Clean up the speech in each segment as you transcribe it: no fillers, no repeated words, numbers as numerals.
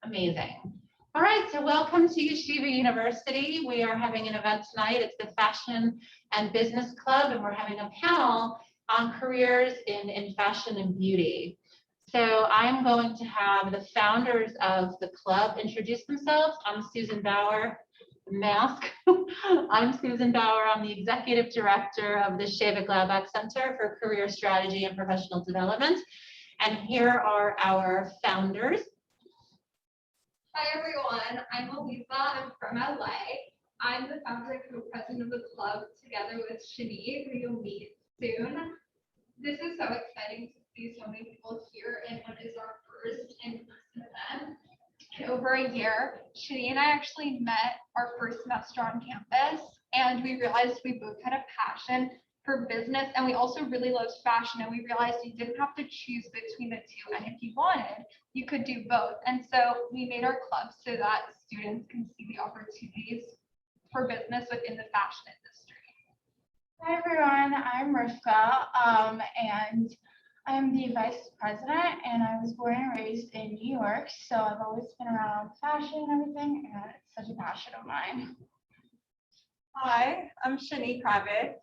Amazing. All right, so welcome to Yeshiva University. We are having an event tonight. It's the Fashion and Business Club, and we're having a panel on careers in fashion and beauty. So I'm going to have the founders of the club introduce themselves. I'm Susan Bauer, mask. I'm Susan Bauer. I'm the executive director of the Sheva Glaubach Center for Career Strategy and Professional Development. And here are our founders. Hi everyone, I'm Aliza. I'm from LA. I'm the founder and co-president of the club together with Shani, who you'll meet soon. This is so exciting to see so many people here in what is our first in-person event in over a year. Shani and I actually met our first semester on campus, and we realized we both had a passion for business, and we also really loved fashion, and we realized you didn't have to choose between the two, and if you wanted, you could do both. And so we made our club so that students can see the opportunities for business within the fashion industry. Hi everyone, I'm Rivka, and I'm the vice president, and I was born and raised in New York, so I've always been around fashion and everything, and it's such a passion of mine. Hi, I'm Shani Kravitz.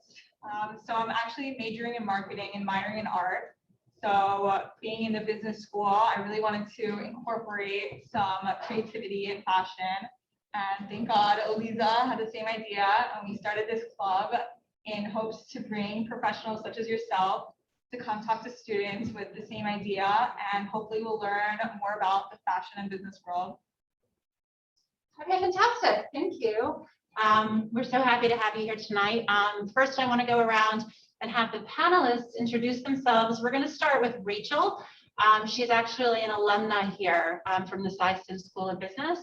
So I'm actually majoring in marketing and minoring in art. So being in the business school, I really wanted to incorporate some creativity and fashion. And thank God Aliza had the same idea, and we started this club in hopes to bring professionals such as yourself to come talk to students with the same idea, and hopefully we'll learn more about the fashion and business world. Okay, fantastic. Thank you. We're so happy to have you here tonight. First, I want to go around and have the panelists introduce themselves. We're going to start with Rachel. She's actually an alumna here from the Sisson School of Business.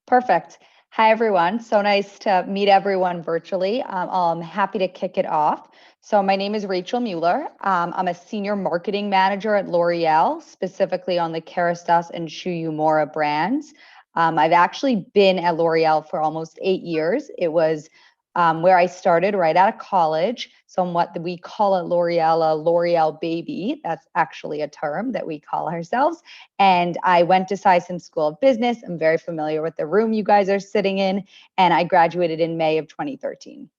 Perfect. Hi, everyone. So nice to meet everyone virtually. I'm happy to kick it off. So my name is Rachel Mueller. I'm a senior marketing manager at L'Oreal, specifically on the Kerastase and Shu Uemura brands. I've actually been at L'Oreal for almost 8 years. It was where I started right out of college. So I'm what we call at L'Oreal a L'Oreal baby. That's actually a term that we call ourselves. And I went to Sisson School of Business. I'm very familiar with the room you guys are sitting in. And I graduated in May of 2013.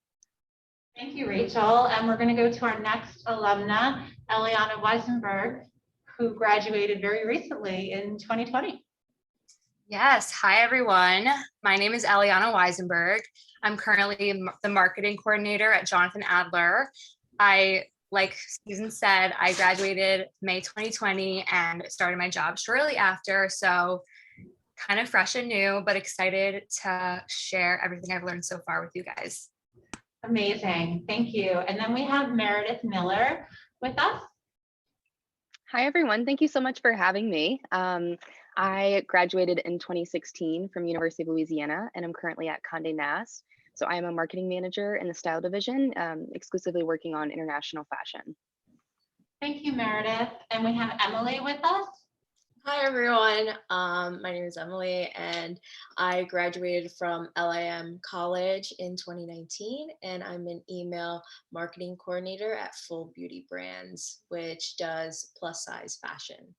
Thank you, Rachel. And we're going to go to our next alumna, Eliana Weisenberg, who graduated very recently in 2020. Yes. Hi, everyone. My name is Eliana Weisenberg. I'm currently the marketing coordinator at Jonathan Adler. Like Susan said, I graduated May 2020 and started my job shortly after. So kind of fresh and new, but excited to share everything I've learned so far with you guys. Amazing. Thank you. And then we have Meredith Miller with us. Hi, everyone. Thank you so much for having me. I graduated in 2016 from University of Louisiana, and I'm currently at Condé Nast. So I am a marketing manager in the style division, exclusively working on international fashion. Thank you, Meredith. And we have Emily with us. Hi, everyone. My name is Emily, and I graduated from LIM College in 2019, and I'm an email marketing coordinator at Full Beauty Brands, which does plus size fashion.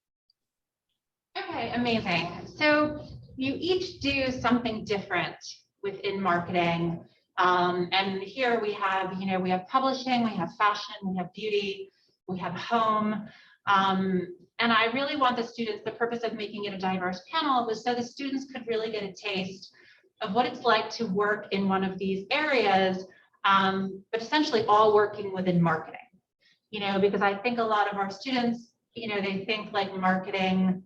Okay, amazing. So you each do something different within marketing. And here we have, we have publishing, we have fashion, we have beauty, we have home. And I really want the students, the purpose of making it a diverse panel was so the students could really get a taste of what it's like to work in one of these areas, but essentially all working within marketing. Because I think a lot of our students, they think like marketing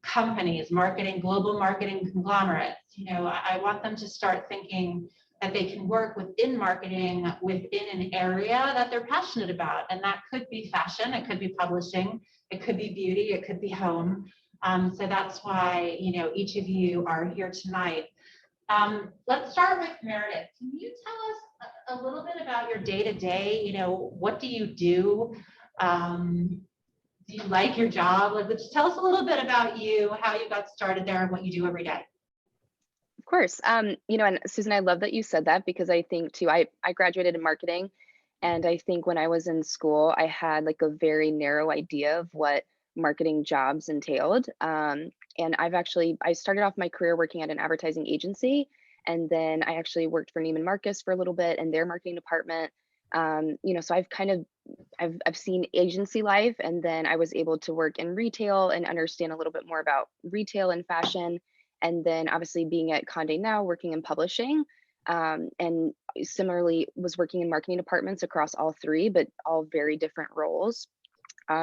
companies, global marketing conglomerates. I want them to start thinking that they can work within marketing within an area that they're passionate about. And that could be fashion, it could be publishing, it could be beauty, it could be home. So that's why, each of you are here tonight. Let's start with Meredith. Can you tell us a little bit about your day-to-day? What do you do? Do you like your job? Just tell us a little bit about you, how you got started there, and what you do every day. Of course. And Susan, I love that you said that, because I think too, I graduated in marketing, and I think when I was in school, I had like a very narrow idea of what marketing jobs entailed. And I started off my career working at an advertising agency, and then I actually worked for Neiman Marcus for a little bit in their marketing department. So I've seen agency life, and then I was able to work in retail and understand a little bit more about retail and fashion. And then obviously being at Condé now, working in publishing, and similarly was working in marketing departments across all three, but all very different roles.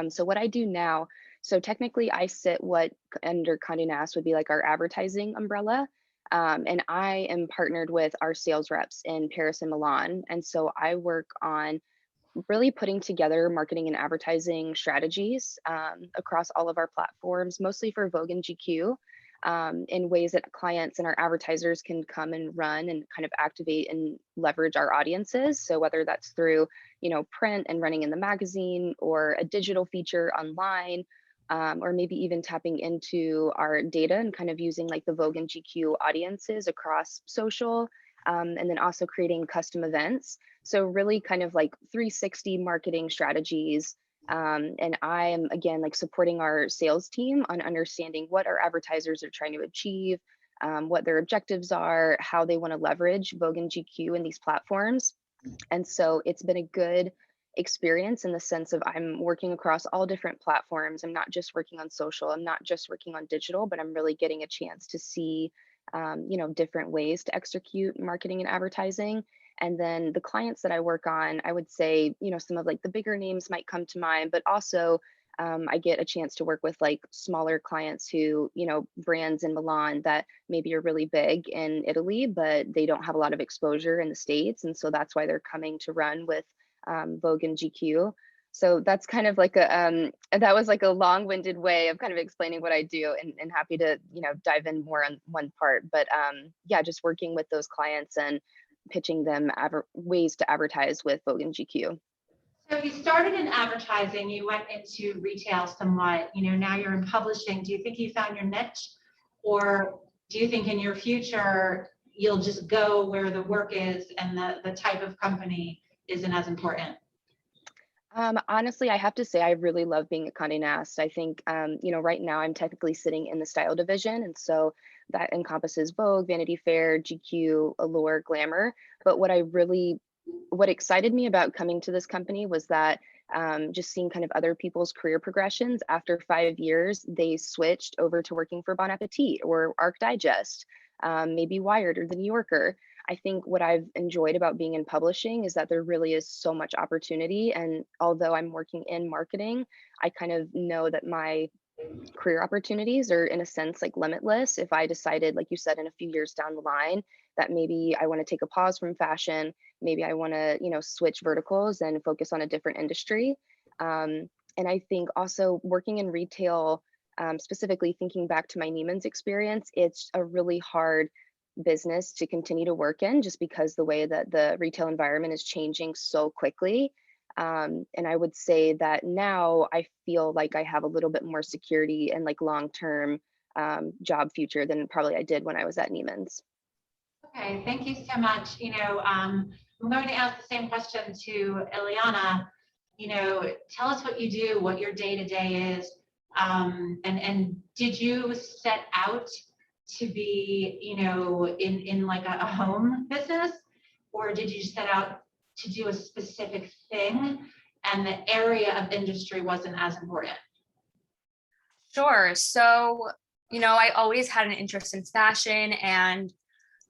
So what I do now, so technically I sit what under Condé Nast would be like our advertising umbrella. And I am partnered with our sales reps in Paris and Milan. And so I work on really putting together marketing and advertising strategies across all of our platforms, mostly for Vogue and GQ, in ways that clients and our advertisers can come and run and kind of activate and leverage our audiences. So whether that's through, print and running in the magazine, or a digital feature online, or maybe even tapping into our data and kind of using like the Vogue and GQ audiences across social, and then also creating custom events. So really kind of like 360 marketing strategies. And I am, again, like supporting our sales team on understanding what our advertisers are trying to achieve, what their objectives are, how they want to leverage Vogue and GQ in these platforms. And so it's been a good experience in the sense of I'm working across all different platforms. I'm not just working on social, I'm not just working on digital, but I'm really getting a chance to see different ways to execute marketing and advertising. And then the clients that I work on, I would say, some of like the bigger names might come to mind, but also I get a chance to work with like smaller clients who, brands in Milan that maybe are really big in Italy, but they don't have a lot of exposure in the States. And so that's why they're coming to run with Vogue and GQ. So that's kind of like that was like a long-winded way of kind of explaining what I do, and happy to, dive in more on one part. But yeah, just working with those clients and pitching them ways to advertise with Vogue and GQ. So you started in advertising, you went into retail somewhat, now you're in publishing. Do you think you found your niche, or do you think in your future you'll just go where the work is and the type of company isn't as important? Honestly, I have to say I really love being at Condé Nast. I think, right now I'm technically sitting in the style division, and so that encompasses Vogue, Vanity Fair, GQ, Allure, Glamour. But what excited me about coming to this company was that just seeing kind of other people's career progressions. After 5 years, they switched over to working for Bon Appetit or Arc Digest, maybe Wired or The New Yorker. I think what I've enjoyed about being in publishing is that there really is so much opportunity. And although I'm working in marketing, I kind of know that my career opportunities are in a sense like limitless. If I decided, like you said, in a few years down the line, that maybe I want to take a pause from fashion, maybe I want to, switch verticals and focus on a different industry. And I think also working in retail, specifically thinking back to my Neiman's experience, it's a really hard business to continue to work in just because the way that the retail environment is changing so quickly. And I would say that now I feel like I have a little bit more security and like long-term job future than probably I did when I was at Neiman's. Okay, thank you so much. I'm going to ask the same question to Ileana. Tell us what you do, what your day-to-day is, and did you set out to be, in like a home business, or did you set out to do a specific thing and the area of industry wasn't as important? Sure. So, I always had an interest in fashion, and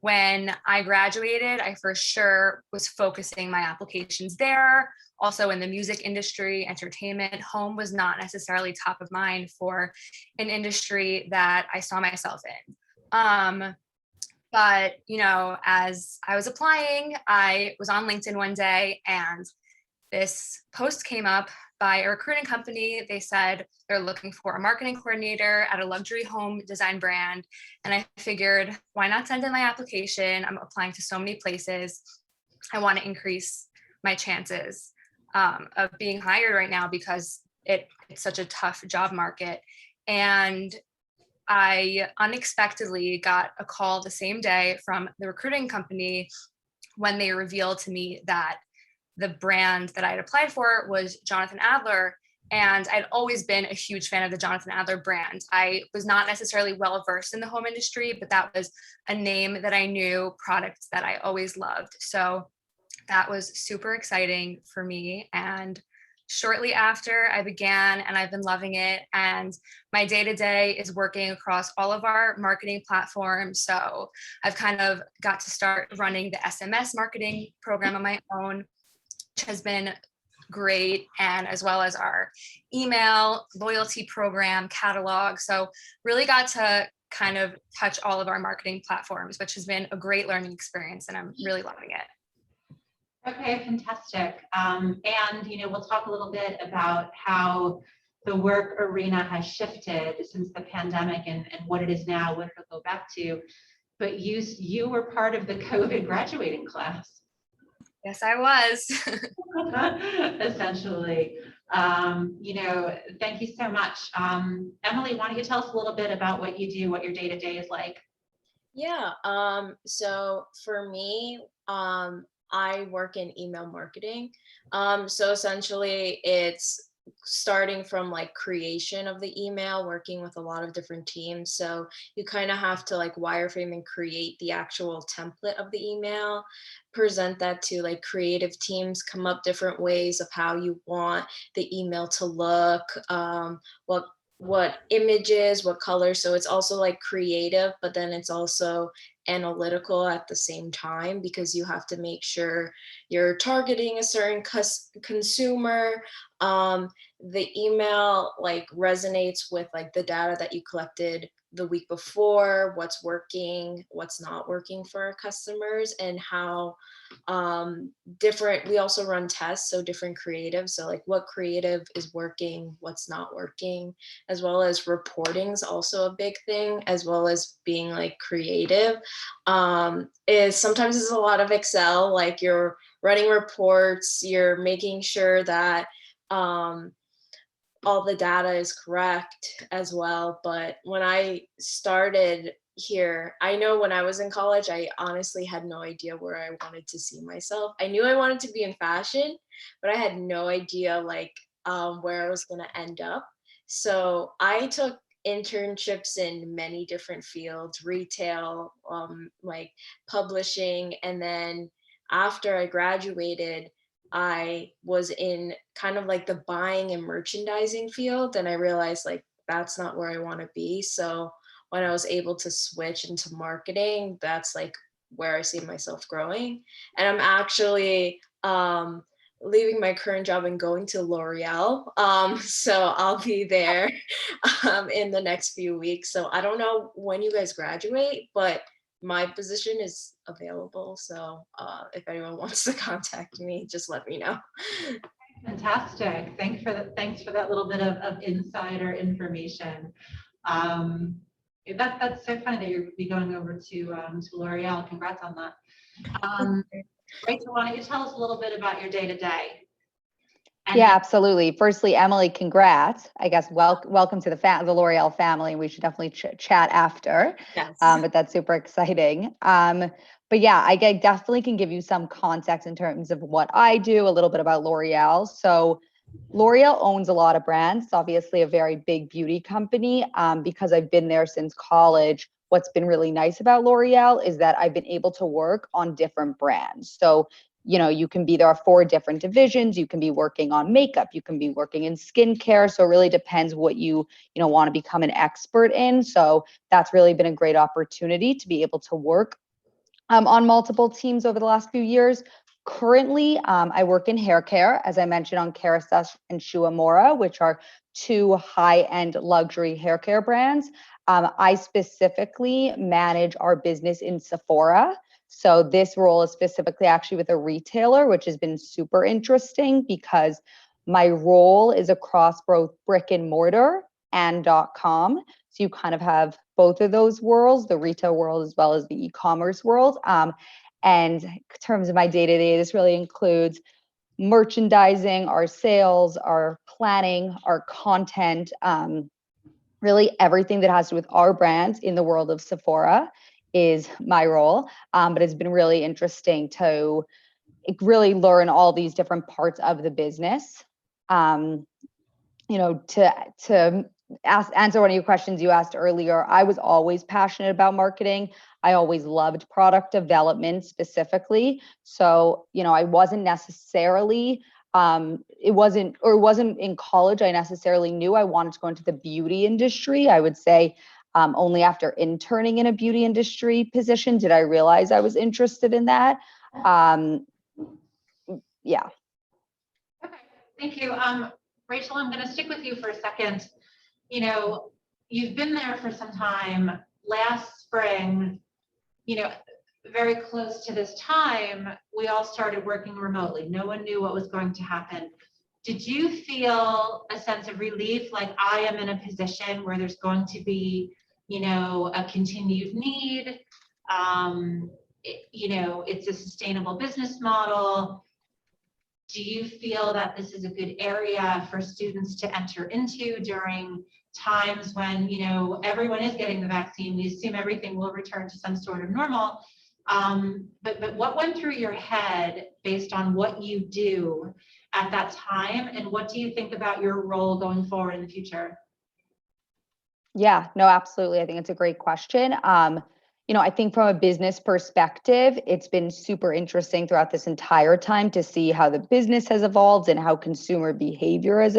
when I graduated, I for sure was focusing my applications there. Also in the music industry, entertainment, home was not necessarily top of mind for an industry that I saw myself in. But, as I was applying, I was on LinkedIn one day and this post came up by a recruiting company. They said they're looking for a marketing coordinator at a luxury home design brand. And I figured, why not send in my application? I'm applying to so many places. I want to increase my chances of being hired right now because it's such a tough job market. And I unexpectedly got a call the same day from the recruiting company when they revealed to me that the brand that I had applied for was Jonathan Adler. And I'd always been a huge fan of the Jonathan Adler brand. I was not necessarily well versed in the home industry, but that was a name that I knew, products that I always loved. So that was super exciting for me. And shortly after I began, and I've been loving it. And my day-to-day is working across all of our marketing platforms. So I've kind of got to start running the SMS marketing program on my own, which has been great, and as well as our email loyalty program catalog. So really got to kind of touch all of our marketing platforms, which has been a great learning experience, and I'm really loving it. Okay, fantastic. And we'll talk a little bit about how the work arena has shifted since the pandemic and what it is now, what it'll go back to. But you were part of the COVID graduating class. Yes, I was. Essentially. Thank you so much. Emily, why don't you tell us a little bit about what you do, what your day-to-day is like? Yeah. So for me, I work in email marketing. So essentially it's starting from like creation of the email, working with a lot of different teams. So you kind of have to like wireframe and create the actual template of the email, present that to like creative teams, come up different ways of how you want the email to look, what images, what colors. So it's also like creative, but then it's also analytical at the same time, because you have to make sure you're targeting a certain consumer. The email like resonates with like the data that you collected the week before, what's working, what's not working for our customers, and how different, we also run tests, so different creative, so like what creative is working, what's not working, as well as reporting is also a big thing, as well as being like creative. Is sometimes it's a lot of Excel, like you're running reports, you're making sure that all the data is correct as well. But when I started here, I know when I was in college, I honestly had no idea where I wanted to see myself. I knew I wanted to be in fashion, but I had no idea like where I was going to end up. So I took internships in many different fields, retail, like publishing. And then after I graduated, I was in kind of like the buying and merchandising field, and I realized like that's not where I want to be. So when I was able to switch into marketing, that's like where I see myself growing. And I'm actually leaving my current job and going to L'Oreal. So I'll be there in the next few weeks. So I don't know when you guys graduate, but my position is available. So if anyone wants to contact me, just let me know. Fantastic. Thanks for that little bit of insider information. That's so funny that you'll be going over to L'Oreal. Congrats on that. Rachel, why don't you tell us a little bit about your day-to-day? Yeah, absolutely. Firstly, Emily, congrats. I guess welcome to the L'Oreal family. We should definitely chat after. Yes. But that's super exciting. But yeah, I definitely can give you some context in terms of what I do, a little bit about L'Oreal. So L'Oreal owns a lot of brands. It's obviously a very big beauty company. Because I've been there since college, what's been really nice about L'Oreal is that I've been able to work on different brands. So you can be, there are 4 different divisions. You can be working on makeup, you can be working in skincare. So it really depends what you want to become an expert in. So that's really been a great opportunity to be able to work on multiple teams over the last few years. Currently, I work in hair care, as I mentioned, on Kerastase and Shuamora, which are 2 high-end luxury hair care brands. I specifically manage our business in Sephora. So this role is specifically actually with a retailer, which has been super interesting because my role is across both brick and mortar and .com. So you kind of have both of those worlds, the retail world as well as the e-commerce world. And in terms of my day-to-day, this really includes merchandising, our sales, our planning, our content, really everything that has to do with our brands in the world of Sephora is my role. But it's been really interesting to really learn all these different parts of the business. In to answer one of your questions you asked earlier, I was always passionate about marketing. I always loved product development specifically. So, I wasn't necessarily, it wasn't in college, I necessarily knew I wanted to go into the beauty industry. I would say only after interning in a beauty industry position did I realize I was interested in that. Yeah. Okay, thank you. Rachel, I'm going to stick with you for a second. You've been there for some time. Last spring, very close to this time, we all started working remotely. No one knew what was going to happen. Did you feel a sense of relief, like I am in a position where there's going to be, a continued need? It's a sustainable business model. Do you feel that this is a good area for students to enter into during times when, everyone is getting the vaccine? We assume everything will return to some sort of normal. But what went through your head based on what you do at that time? And what do you think about your role going forward in the future? Yeah, no, absolutely. I think it's a great question. I think from a business perspective, it's been super interesting throughout this entire time to see how the business has evolved and how consumer behavior has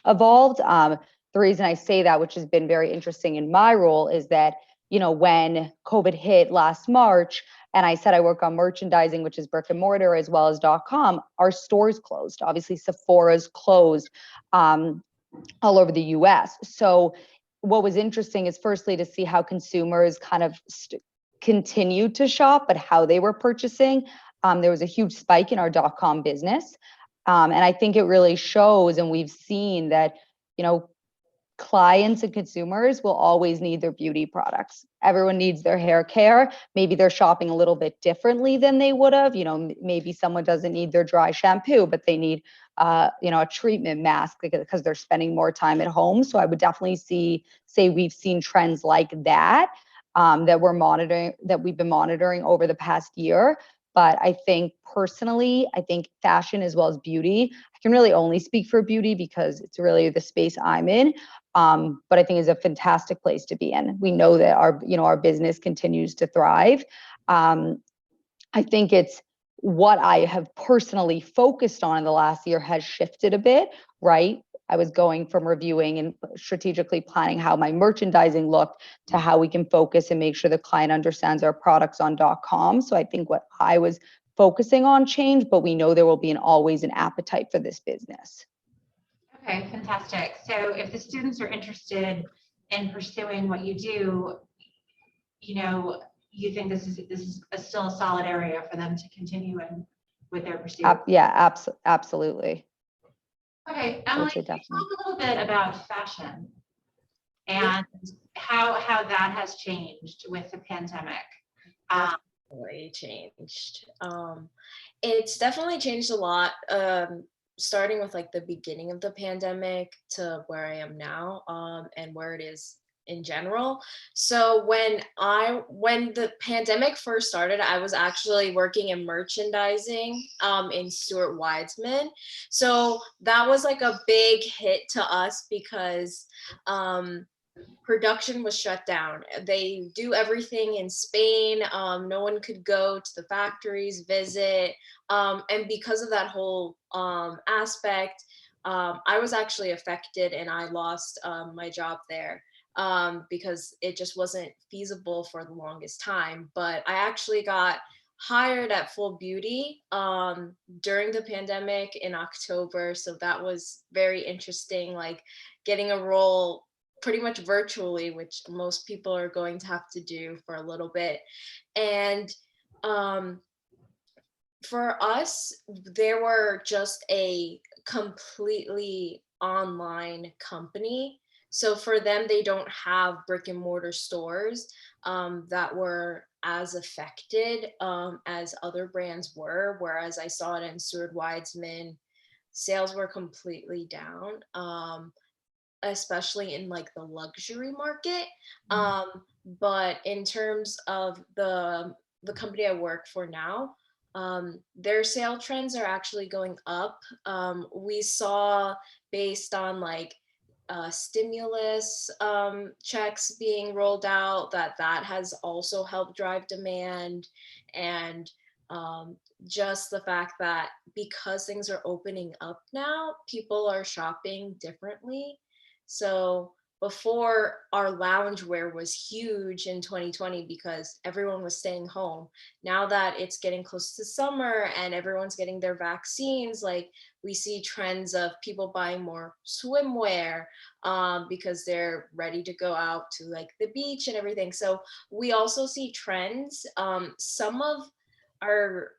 evolved. The reason I say that, which has been very interesting in my role, is that, when COVID hit last March, and I said I work on merchandising, which is brick and mortar as well as .com, our stores closed. Obviously, Sephora's closed all over the US. So what was interesting is firstly to see how consumers kind of continued to shop, but how they were purchasing. There was a huge spike in our .com business. And I think it really shows, and we've seen that, clients and consumers will always need their beauty products. Everyone needs their hair care. Maybe they're shopping a little bit differently than they would have. Maybe someone doesn't need their dry shampoo, but they need, a treatment mask because they're spending more time at home. So I would definitely say we've seen trends like that, that we've been monitoring over the past year. But I think personally, fashion as well as beauty, I can really only speak for beauty because it's really the space I'm in. But I think is a fantastic place to be in. We know that our business continues to thrive. I think it's what I have personally focused on in the last year has shifted a bit, right? I was going from reviewing and strategically planning how my merchandising looked to how we can focus and make sure the client understands our products on .com. So I think what I was focusing on changed, but we know there will be always an appetite for this business. Okay, fantastic. So if the students are interested in pursuing what you do, you think this is still a solid area for them to continue in with their pursuit? Yeah, absolutely. Okay, Emily, can you talk a little bit about fashion and how that has changed with the pandemic? Definitely changed. It's definitely changed a lot. Starting with like the beginning of the pandemic to where I am now, and where it is in general. So when the pandemic first started, I was actually working in merchandising in Stuart Weitzman. So that was like a big hit to us because production was shut down. They do everything in Spain. No one could go to the factories, visit. And because of that whole aspect, I was actually affected and I lost my job there because it just wasn't feasible for the longest time. But I actually got hired at Full Beauty during the pandemic in October. So that was very interesting, like getting a role pretty much virtually, which most people are going to have to do for a little bit. And for us, there were just a completely online company. So for them, they don't have brick and mortar stores that were as affected as other brands were. Whereas I saw it in Stuart Weitzman, sales were completely down. Especially in like the luxury market. But in terms of the company I work for now, their sale trends are actually going up. We saw based on like stimulus checks being rolled out, that has also helped drive demand. And just the fact that because things are opening up now, people are shopping differently. So before, our loungewear was huge in 2020 because everyone was staying home. Now that it's getting close to summer and everyone's getting their vaccines, like we see trends of people buying more swimwear because they're ready to go out to like the beach and everything. So we also see trends. Some of our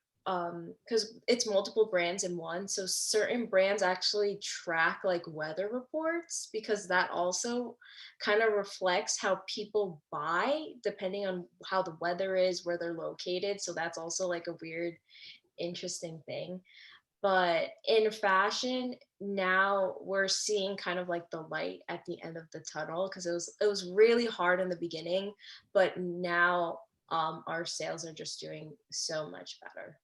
because it's multiple brands in one, so certain brands actually track like weather reports, because that also kind of reflects how people buy depending on how the weather is, where they're located. So that's also like a weird, interesting thing. But in fashion now, we're seeing kind of like the light at the end of the tunnel, because it was really hard in the beginning, but now our sales are just doing so much better.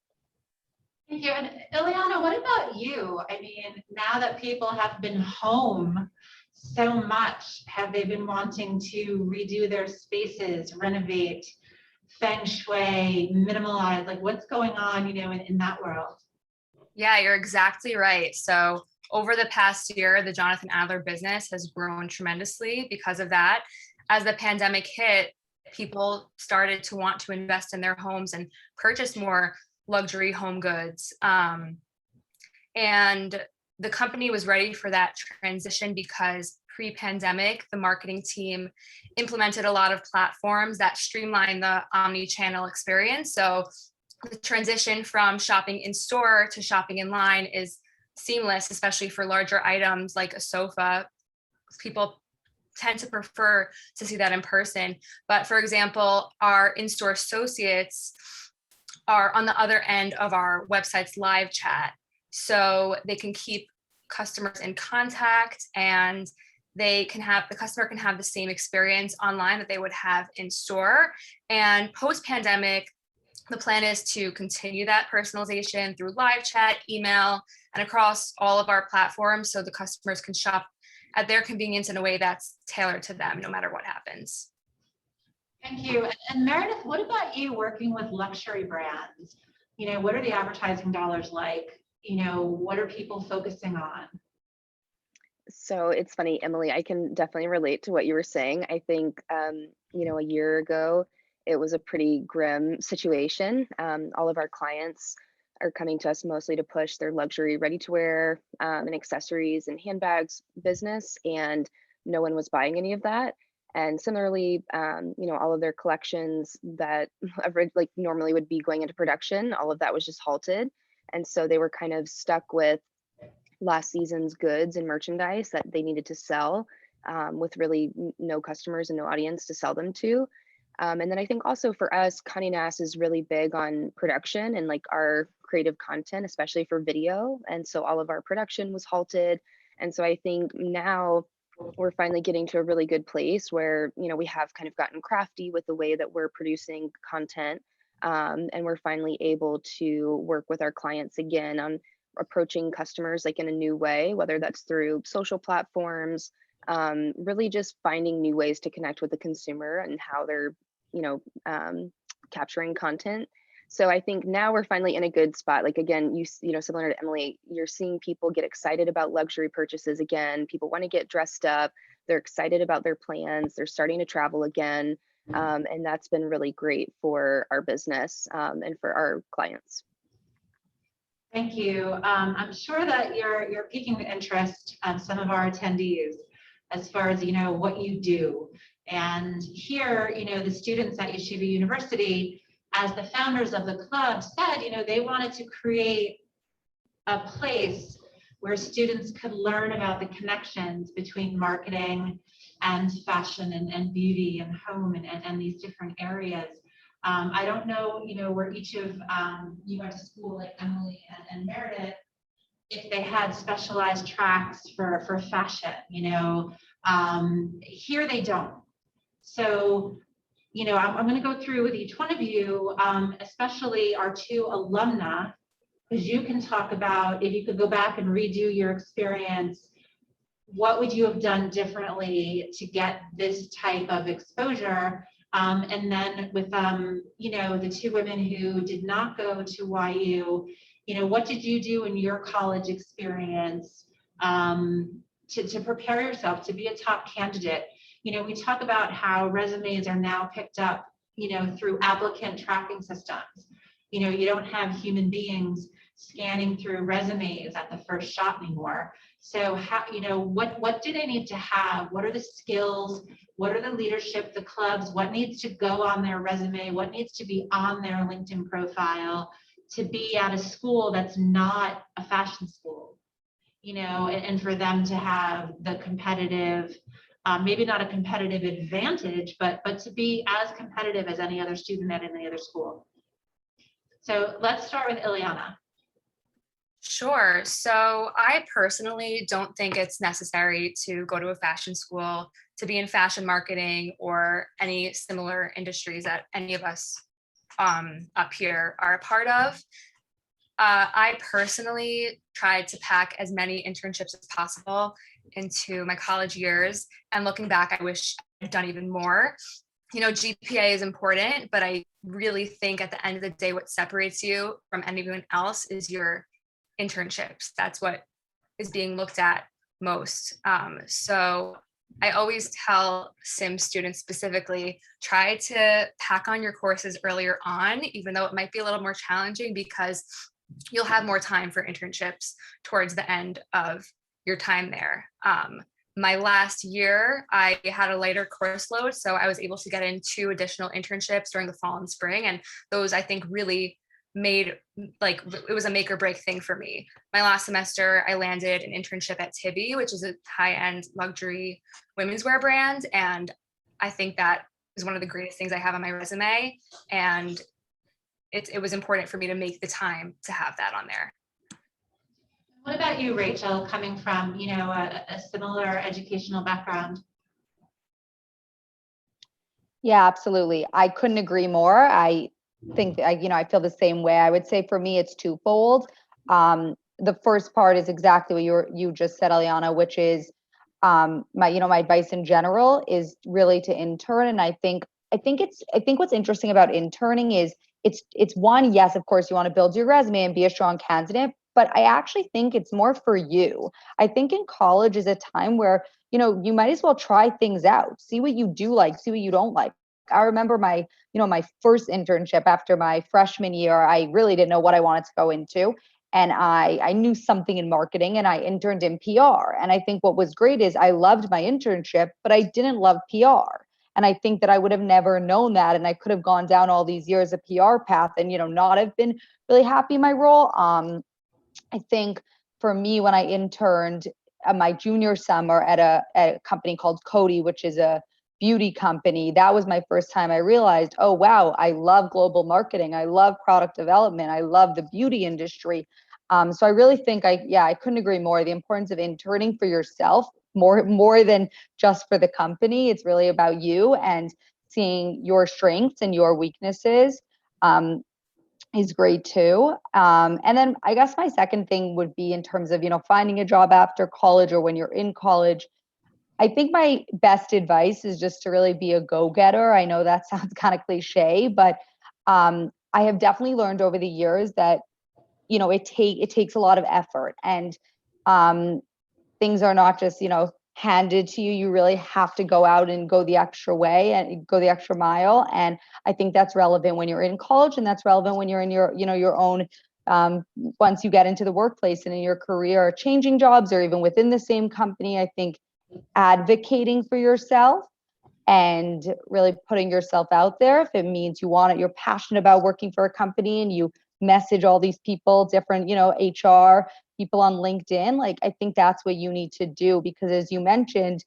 Thank you. And Ileana, what about you? I mean, now that people have been home so much, have they been wanting to redo their spaces, renovate, feng shui, minimalize? Like, what's going on, in that world? Yeah, you're exactly right. So over the past year, the Jonathan Adler business has grown tremendously because of that. As the pandemic hit, people started to want to invest in their homes and purchase more luxury home goods. And the company was ready for that transition because pre-pandemic, the marketing team implemented a lot of platforms that streamline the omni-channel experience. So the transition from shopping in store to shopping in line is seamless, especially for larger items like a sofa. People tend to prefer to see that in person. But for example, our in-store associates are on the other end of our website's live chat. So they can keep customers in contact, and the customer can have the same experience online that they would have in store. And post-pandemic, the plan is to continue that personalization through live chat, email, and across all of our platforms, so the customers can shop at their convenience in a way that's tailored to them, no matter what happens. Thank you. And Meredith, what about you working with luxury brands? What are the advertising dollars like? What are people focusing on? So it's funny, Emily, I can definitely relate to what you were saying. I think, a year ago, it was a pretty grim situation. All of our clients are coming to us mostly to push their luxury ready-to-wear and accessories and handbags business, and no one was buying any of that. And similarly, all of their collections that like normally would be going into production, all of that was just halted. And so they were kind of stuck with last season's goods and merchandise that they needed to sell with really no customers and no audience to sell them to. And then I think also for us, Condé Nast is really big on production and like our creative content, especially for video. And so all of our production was halted. And so I think now we're finally getting to a really good place where, we have kind of gotten crafty with the way that we're producing content. And we're finally able to work with our clients again on approaching customers like in a new way, whether that's through social platforms, really just finding new ways to connect with the consumer and how they're, capturing content. So I think now we're finally in a good spot. Like, again, similar to Emily, you're seeing people get excited about luxury purchases again. People want to get dressed up. They're excited about their plans. They're starting to travel again. And that's been really great for our business and for our clients. Thank you. I'm sure that you're piquing the interest of some of our attendees as far as, what you do. And here, the students at Yeshiva University, as the founders of the club said, they wanted to create a place where students could learn about the connections between marketing and fashion and beauty and home and these different areas. I don't know, where each of you went to school, like Emily and Meredith, if they had specialized tracks for fashion, here they don't. So, I'm going to go through with each one of you, especially our two alumna, because you can talk about, if you could go back and redo your experience, what would you have done differently to get this type of exposure? And then with, the two women who did not go to YU, what did you do in your college experience to prepare yourself to be a top candidate? We talk about how resumes are now picked up, through applicant tracking systems. You don't have human beings scanning through resumes at the first shot anymore. So how, what do they need to have? What are the skills? What are the leadership, the clubs? What needs to go on their resume? What needs to be on their LinkedIn profile to be at a school that's not a fashion school? And for them to have the competitive, maybe not a competitive advantage, but to be as competitive as any other student at any other school. So let's start with Ileana. Sure. So I personally don't think it's necessary to go to a fashion school to be in fashion marketing or any similar industries that any of us up here are a part of. I personally tried to pack as many internships as possible into my college years. And looking back, I wish I'd done even more. GPA is important, but I really think at the end of the day, what separates you from anyone else is your internships. That's what is being looked at most. So I always tell sim students specifically, try to pack on your courses earlier on, even though it might be a little more challenging because you'll have more time for internships towards the end of your time there. My last year, I had a lighter course load, so I was able to get in 2 additional internships during the fall and spring, and those I think really made, it was a make or break thing for me. My last semester, I landed an internship at Tibby, which is a high-end luxury women's wear brand, and I think that is one of the greatest things I have on my resume, and it was important for me to make the time to have that on there. What about you, Rachel, coming from, a similar educational background? Yeah, absolutely. I couldn't agree more. I think that, I feel the same way. I would say for me, it's twofold. The first part is exactly what you just said, Eliana, which is my advice in general is really to intern. And I think what's interesting about interning is it's one, yes, of course, you want to build your resume and be a strong candidate, but I actually think it's more for you. I think in college is a time where, you might as well try things out, see what you do like, see what you don't like. I remember my first internship after my freshman year, I really didn't know what I wanted to go into. And I knew something in marketing and I interned in PR. And I think what was great is I loved my internship, but I didn't love PR. And I think that I would have never known that. And I could have gone down all these years of PR path and, not have been really happy in my role. I think for me, when I interned my junior summer at a company called Coty, which is a beauty company, that was my first time I realized, oh, wow, I love global marketing. I love product development. I love the beauty industry. So I really think I couldn't agree more. The importance of interning for yourself more than just for the company. It's really about you and seeing your strengths and your weaknesses. Is great too. And then I guess my second thing would be in terms of, finding a job after college or when you're in college. I think my best advice is just to really be a go-getter. I know that sounds kind of cliche, but I have definitely learned over the years that, it takes a lot of effort and things are not just, handed to you. You really have to go out and go the extra way and go the extra mile. And I think that's relevant when you're in college, and that's relevant when you're in your own, once you get into the workplace and in your career, changing jobs or even within the same company. I think advocating for yourself and really putting yourself out there. If it means you want it, you're passionate about working for a company and you message all these people, different, HR people on LinkedIn, I think that's what you need to do, because as you mentioned,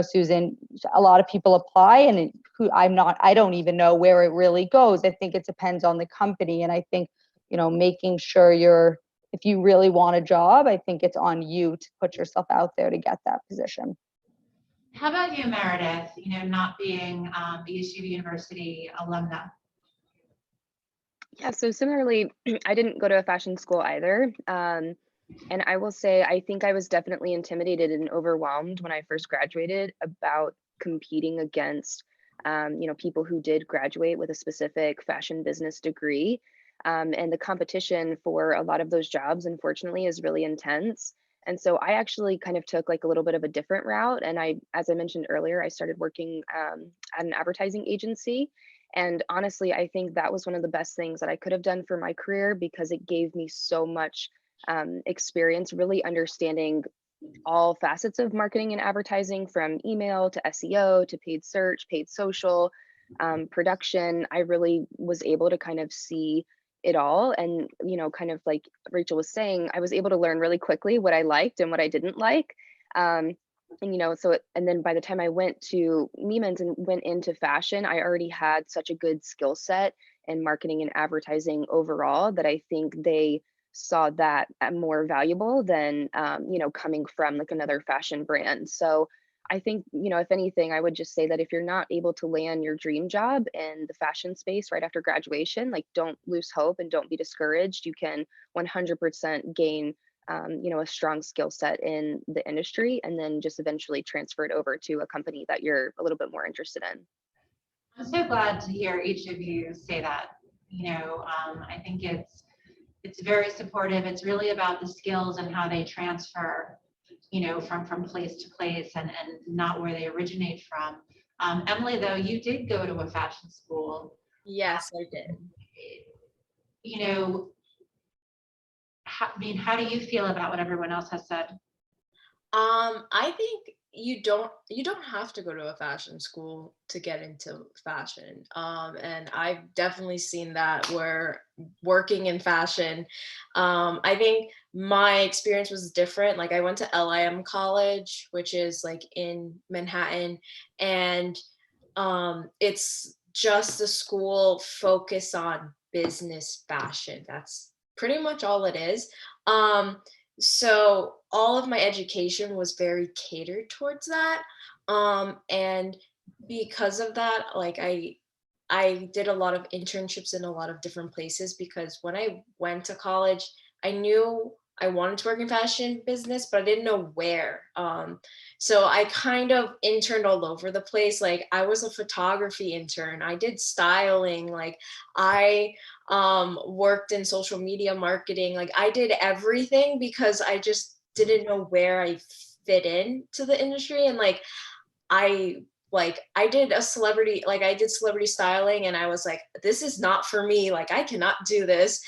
Susan, a lot of people apply and I don't even know where it really goes. I think it depends on the company. And I think, making sure if you really want a job, I think it's on you to put yourself out there to get that position. How about you, Meredith, not being the UCB University alumna? Yeah, so similarly, I didn't go to a fashion school either. And I will say, I think I was definitely intimidated and overwhelmed when I first graduated about competing against, people who did graduate with a specific fashion business degree. And the competition for a lot of those jobs, unfortunately, is really intense. And so I actually kind of took like a little bit of a different route. And as I mentioned earlier, I started working at an advertising agency. And honestly, I think that was one of the best things that I could have done for my career because it gave me so much experience really understanding all facets of marketing and advertising, from email to SEO to paid search, paid social, production. I really was able to kind of see it all. And, kind of like Rachel was saying, I was able to learn really quickly what I liked and what I didn't like. And then by the time I went to Neiman's and went into fashion, I already had such a good skill set in marketing and advertising overall that I think they saw that more valuable than coming from like another fashion brand. So I think, if anything, I would just say that if you're not able to land your dream job in the fashion space right after graduation, like, don't lose hope and don't be discouraged. You can 100% gain a strong skill set in the industry, and then just eventually transfer it over to a company that you're a little bit more interested in. I'm so glad to hear each of you say that. I think it's very supportive. It's really about the skills and how they transfer, from place to place, and not where they originate from. Emily, though, you did go to a fashion school. Yes, I did. How do you feel about what everyone else has said? I think you don't have to go to a fashion school to get into fashion. And I've definitely seen that where working in fashion, I think my experience was different. Like, I went to LIM college, which is like in Manhattan, and it's just a school focused on business fashion. That's pretty much all it is. Um, so all of my education was very catered towards that. And because of that, like, I did a lot of internships in a lot of different places, because when I went to college, I knew I wanted to work in fashion business, but I didn't know where. So I kind of interned all over the place. Like, I was a photography intern. I did styling. Like, I worked in social media marketing. Like, I did everything because I just didn't know where I fit in to the industry. And I I did I did celebrity styling, and I was like, this is not for me. Like, I cannot do this.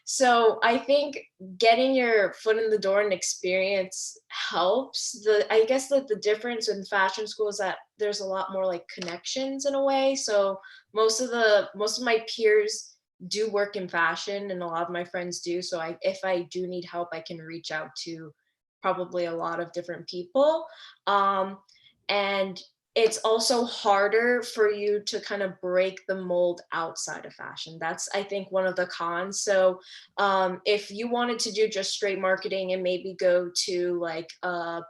So I think getting your foot in the door and experience helps. I guess that the difference in fashion school is that there's a lot more like connections in a way. So most of my peers do work in fashion, and a lot of my friends do. So if I do need help, I can reach out to probably a lot of different people. And it's also harder for you to kind of break the mold outside of fashion. That's, I think, one of the cons. So if you wanted to do just straight marketing and maybe go to like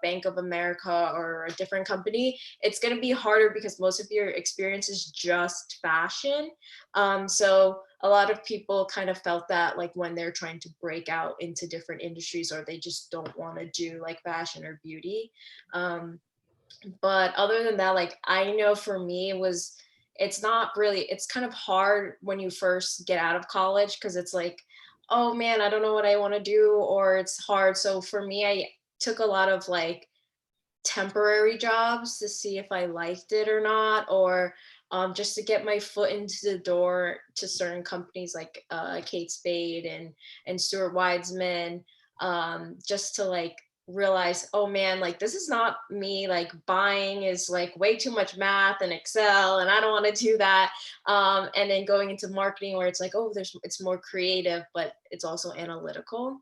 Bank of America or a different company, it's going to be harder because most of your experience is just fashion. So a lot of people kind of felt that, like, when they're trying to break out into different industries, or they just don't want to do like fashion or beauty. But other than that, like, I know for me it's kind of hard when you first get out of college, because it's like, oh man, I don't know what I want to do, or it's hard. So for me, I took a lot of like temporary jobs to see if I liked it or not, or just to get my foot into the door to certain companies like Kate Spade and Stuart Weitzman, just to like realize, oh man, like, this is not me. Like, buying is like way too much math and Excel, and I don't want to do that. And then going into marketing, where it's like, oh, it's more creative, but it's also analytical.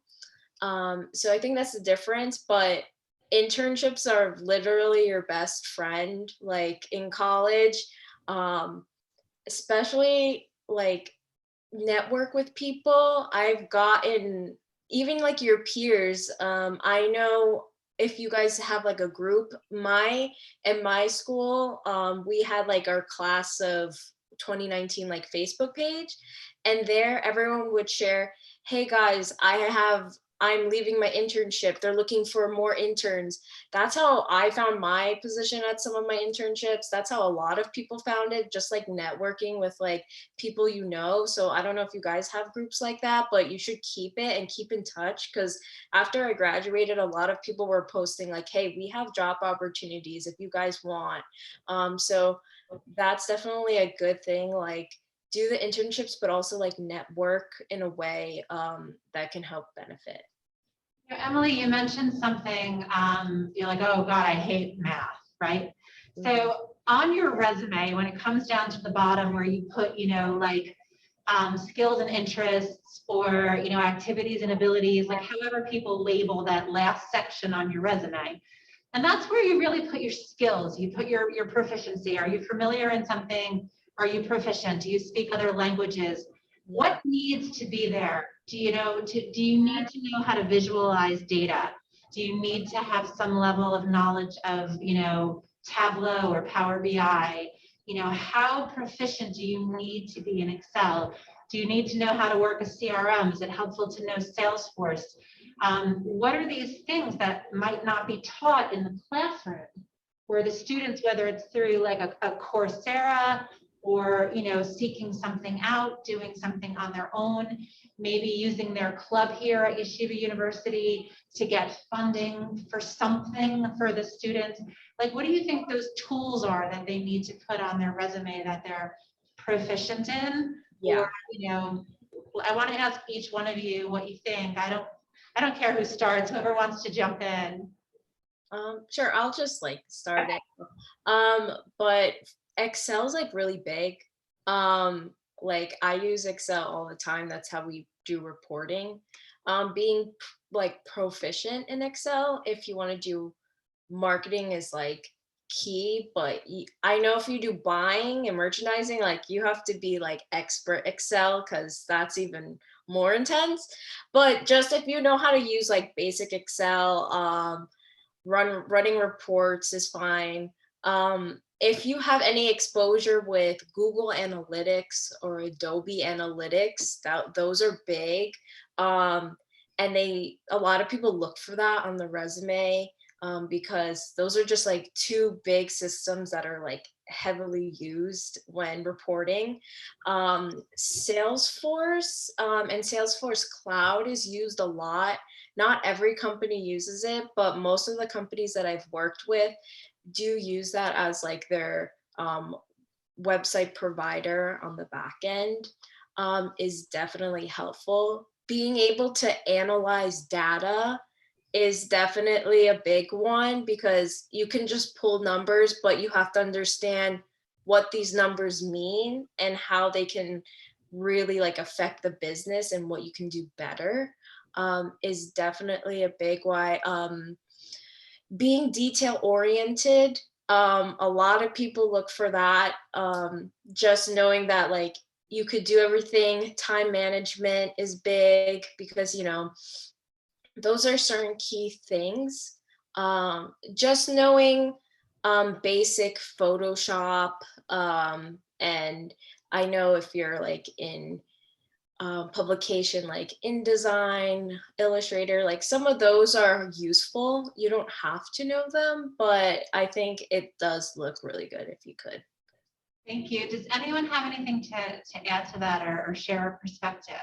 So I think that's the difference. But internships are literally your best friend, like in college, especially like network with people. I've gotten, even like your peers. I know if you guys have like a group, in my school, we had like our class of 2019 like Facebook page, and there everyone would share, hey guys, I have I'm leaving my internship. They're looking for more interns. That's how I found my position at some of my internships. That's how a lot of people found it, just like networking with like people you know. So I don't know if you guys have groups like that, but you should keep it and keep in touch, because after I graduated, a lot of people were posting like, hey, we have job opportunities if you guys want. So that's definitely a good thing. Like, do the internships, but also like network in a way that can help benefit. Emily, you mentioned something, you're like, oh God, I hate math, right? So on your resume, when it comes down to the bottom where you put, like skills and interests, or, activities and abilities, like however people label that last section on your resume. And that's where you really put your skills. You put your proficiency. Are you familiar in something? Are you proficient? Do you speak other languages? What needs to be there? Do you need to know how to visualize data? Do you need to have some level of knowledge of, Tableau or Power BI? How proficient do you need to be in Excel? Do you need to know how to work a CRM? Is it helpful to know Salesforce? What are these things that might not be taught in the classroom, where the students, whether it's through like a Coursera, or seeking something out, doing something on their own, maybe using their club here at Yeshiva University to get funding for something for the students. Like, what do you think those tools are that they need to put on their resume that they're proficient in? Yeah. Or, I want to ask each one of you what you think. I don't care who starts, whoever wants to jump in. Sure, I'll just like start it. But Excel's like really big. Like I use Excel all the time. That's how we do reporting. Being like proficient in Excel, if you want to do marketing, is like key. But I know if you do buying and merchandising, like you have to be like expert Excel, because that's even more intense. But just if you know how to use like basic Excel, running reports is fine. If you have any exposure with Google Analytics or Adobe Analytics, those are big. And a lot of people look for that on the resume, because those are just like two big systems that are like heavily used when reporting. Salesforce and Salesforce Cloud is used a lot. Not every company uses it, but most of the companies that I've worked with do use that as like their website provider on the back end. Is definitely helpful. Being able to analyze data is definitely a big one, because you can just pull numbers, but you have to understand what these numbers mean and how they can really like affect the business and what you can do better. Is definitely a big why. Being detail oriented, a lot of people look for that. Just knowing that like you could do everything. Time management is big, because those are certain key things. Just knowing basic Photoshop, and I know if you're like in publication like InDesign, Illustrator, like some of those are useful. You don't have to know them, but I think it does look really good if you could. Thank you. Does anyone have anything to add to that, or share a perspective?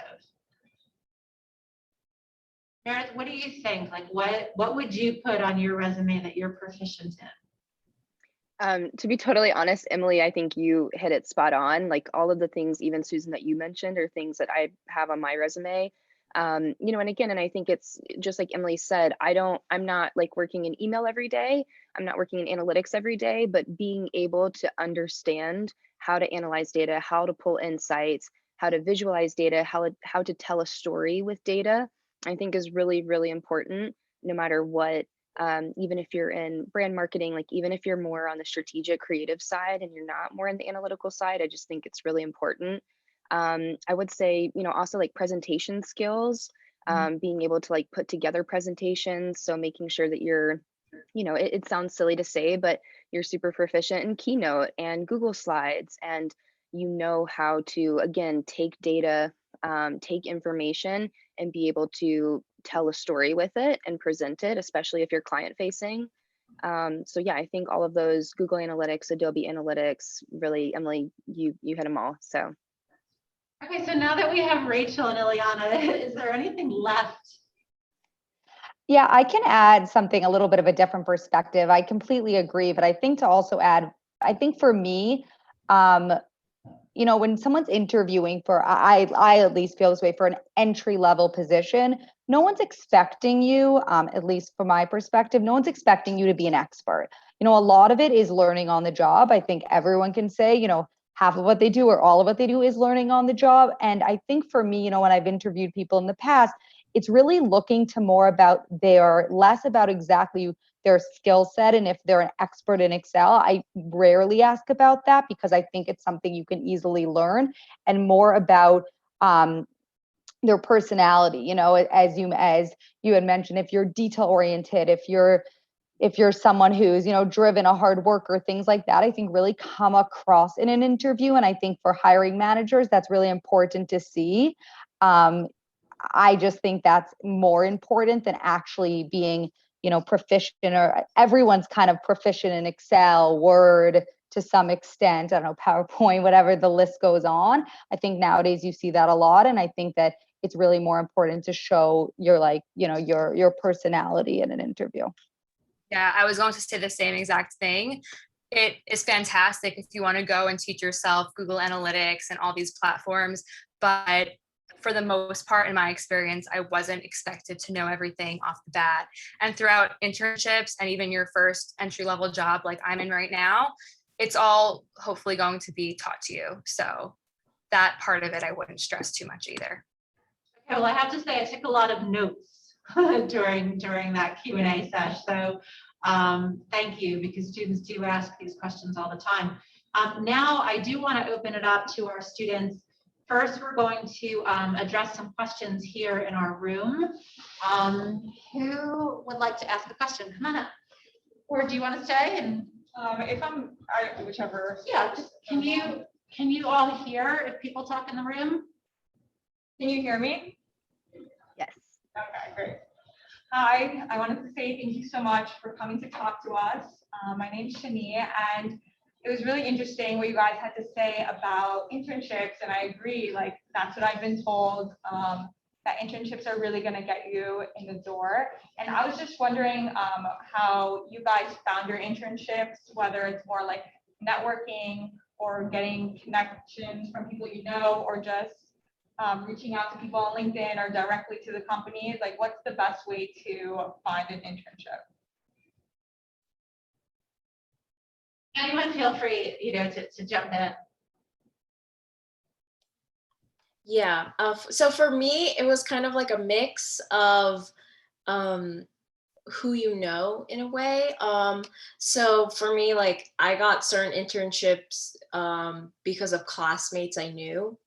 Meredith, what do you think? Like, what would you put on your resume that you're proficient in? To be totally honest, Emily, I think you hit it spot on. Like all of the things, even Susan, that you mentioned are things that I have on my resume. And again, and I think it's just like Emily said, I'm not like working in email every day. I'm not working in analytics every day, but being able to understand how to analyze data, how to pull insights, how to visualize data, how to tell a story with data, I think is really, really important, no matter what. Even if you're in brand marketing, like even if you're more on the strategic creative side and you're not more in the analytical side, I just think it's really important. I would say, also like presentation skills, being able to like put together presentations. So making sure that you're, it sounds silly to say, but you're super proficient in Keynote and Google Slides, and how to, again, take data, take information and be able to tell a story with it and present it, especially if you're client facing. So yeah, I think all of those, Google Analytics, Adobe Analytics, really, Emily, you hit them all. So. Okay, so now that we have Rachel and Ileana, is there anything left? Yeah, I can add something, a little bit of a different perspective. I completely agree, but I think to also add, I think for me, when someone's interviewing for, I at least feel this way, for an entry level position, no one's expecting you, at least from my perspective, no one's expecting you to be an expert. A lot of it is learning on the job. I think everyone can say, half of what they do or all of what they do is learning on the job. And I think for me, when I've interviewed people in the past, it's really looking to more about less about exactly their skill set. And if they're an expert in Excel, I rarely ask about that because I think it's something you can easily learn, and more about their personality. As you had mentioned, if you're detail oriented, if you're someone who's, driven, a hard worker, things like that, I think really come across in an interview. And I think for hiring managers, that's really important to see. I just think that's more important than actually being, proficient, or everyone's kind of proficient in Excel, Word to some extent, I don't know, PowerPoint, whatever, the list goes on. I think nowadays you see that a lot. And I think that it's really more important to show your personality in an interview. Yeah, I was going to say the same exact thing. It is fantastic if you want to go and teach yourself Google Analytics and all these platforms, but for the most part, in my experience, I wasn't expected to know everything off the bat. And throughout internships and even your first entry-level job like I'm in right now, it's all hopefully going to be taught to you. So that part of it, I wouldn't stress too much either. Okay, well, I have to say I took a lot of notes during that Q&A session. So thank you, because students do ask these questions all the time. Now I do want to open it up to our students. First, we're going to address some questions here in our room. Who would like to ask a question? Come on up. Or do you want to stay? And whichever. Yeah, just can you all hear if people talk in the room? Can you hear me? Yes. Okay, great. Hi, I wanted to say thank you so much for coming to talk to us. My name is Shani, and it was really interesting what you guys had to say about internships, and I agree, like that's what I've been told, that internships are really going to get you in the door. And I was just wondering how you guys found your internships, whether it's more like networking or getting connections from people you know, or just reaching out to people on LinkedIn or directly to the companies. Like, what's the best way to find an internship? Anyone feel free, to jump in. Yeah, so for me, it was kind of like a mix of who you know in a way. So for me, like I got certain internships because of classmates I knew,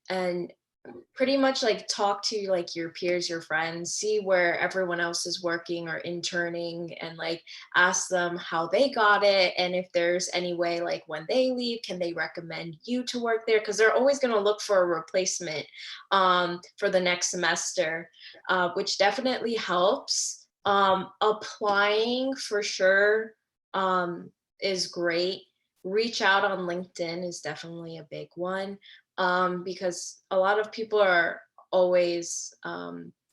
and pretty much like talk to like your peers, your friends, see where everyone else is working or interning, and like ask them how they got it, and if there's any way like when they leave, can they recommend you to work there, because they're always going to look for a replacement for the next semester, which definitely helps. Applying for sure is great. Reach out on LinkedIn is definitely a big one. Because a lot of people are always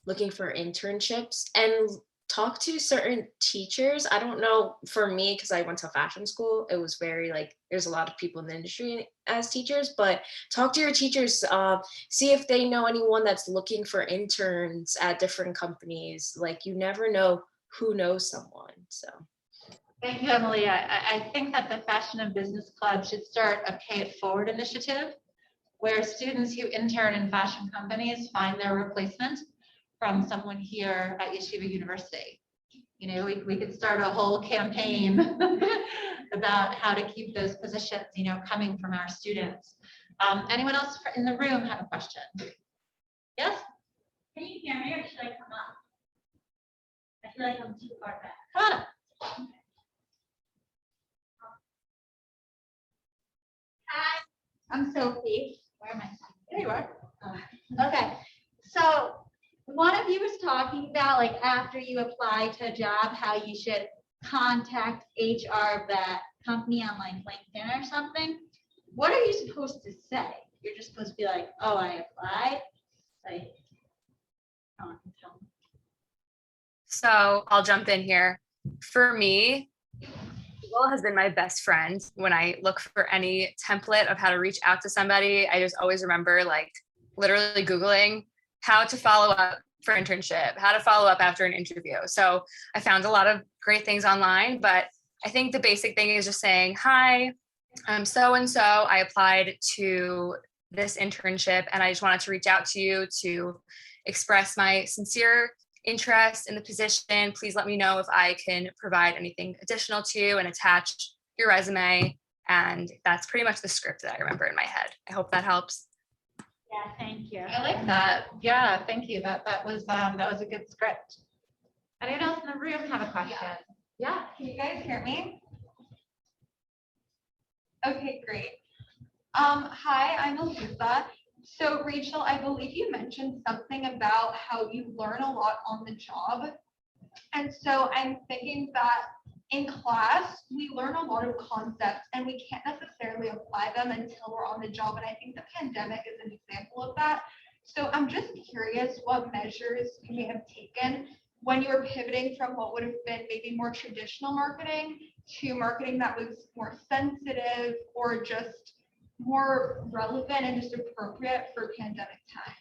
looking for internships, and talk to certain teachers. I don't know, for me, because I went to fashion school, it was very like, there's a lot of people in the industry as teachers, but talk to your teachers, see if they know anyone that's looking for interns at different companies. Like, you never know who knows someone, so. Thank you, Emily. I think that the Fashion and Business Club should start a Pay It Forward initiative, where students who intern in fashion companies find their replacement from someone here at Yeshiva University. We could start a whole campaign about how to keep those positions, coming from our students. Anyone else in the room have a question? Yes? Can you hear me, or should I come up? I feel like I'm too far back. Come on up. Hi, I'm Sophie. Where am I? There you are. Okay, so one of you was talking about like after you apply to a job, how you should contact HR of that company on like LinkedIn or something. What are you supposed to say? You're just supposed to be like, oh, I applied. Like, I don't know. So I'll jump in here. For me, Google has been my best friend. When I look for any template of how to reach out to somebody, I just always remember like literally Googling how to follow up for internship, how to follow up after an interview. So I found a lot of great things online, but I think the basic thing is just saying, hi, I'm so and so. I applied to this internship and I just wanted to reach out to you to express my sincere interest in the position. Please let me know if I can provide anything additional to you and attach your resume. And that's pretty much the script that I remember in my head. I hope that helps. Yeah, thank you. I like that. Yeah, thank you. That was a good script. Anyone else in the room have a question? Yeah. Can you guys hear me? Okay, great. Hi, I'm Alyssa. So Rachel, I believe you mentioned something about how you learn a lot on the job. And so I'm thinking that in class, we learn a lot of concepts and we can't necessarily apply them until we're on the job. And I think the pandemic is an example of that. So I'm just curious what measures you may have taken when you were pivoting from what would have been maybe more traditional marketing to marketing that was more sensitive or just more relevant and just appropriate for pandemic time.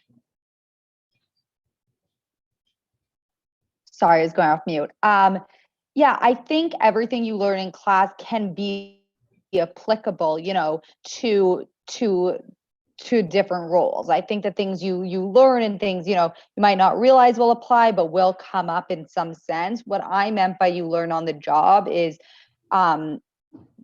Sorry, I was going off mute. Yeah, I think everything you learn in class can be applicable, to different roles. I think the things you learn and things, you might not realize will apply, but will come up in some sense. What I meant by you learn on the job is